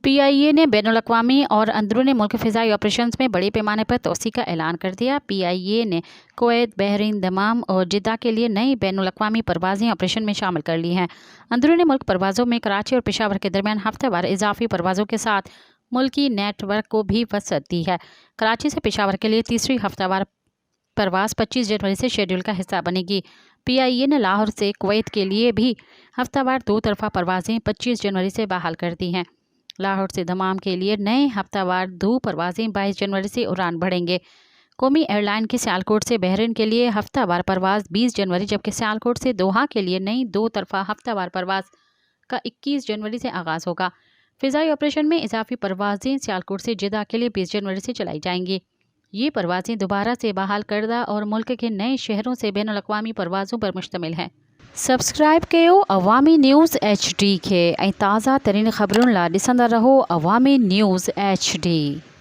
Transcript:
PIA ने बैनुल-अक़वामी और अंदरूनी मुल्क फ़िज़ाई ऑपरेशंस में बड़े पैमाने पर तोसी का ऐलान कर दिया। PIA ने कुवैत, बहरीन, दमाम और जिद्दा के लिए नई बैनुल-अक़वामी परवाज़ें ऑपरेशन में शामिल कर ली हैं। अंदरूनी मुल्क परवाज़ों में कराची और पेशावर के दरमियान हफ्तेवार इजाफी परवाज़ों के साथ मुल्की नेटवर्क को भी वसअत दी है। कराची से पेशावर के लिए तीसरी हफ्तेवार परवाज़ 25 जनवरी से शेड्यूल का हिस्सा बनेगी। PIA ने लाहौर से कुवैत के लिए भी हफ्तावार 2 तरफ़ा परवाज़ें 25 जनवरी से बहाल कर दी हैं। लाहौर से दमाम के लिए नए हफ्तावार 2 परवाज़ें 22 जनवरी से उड़ान भरेंगे। कौमी एयरलाइन की सियालकोट से बहरीन के लिए हफ्तावार परवाज़ 20 जनवरी जबकि सियालकोट से दोहा के लिए नई 2 तरफ़ा हफ्तावार परवाज़ का 21 जनवरी से आगाज़ होगा। फ़िज़ाई ऑपरेशन में इजाफी परवाज़ें सियालकोट से जिद्दा के लिए 20 जनवरी से चलाई जाएंगी। ये परवाज़ें दोबारा से बहाल करदा और मुल्क के नए शहरों से बैनुल-अक़वामी परवाज़ों पर मुश्तमिल हैं। सब्सक्राइब कयो अवामी न्यूज़ HD के ताज़ा तरीन ख़बरुन ला ॾिसंदा रहो अवामी न्यूज़ HD।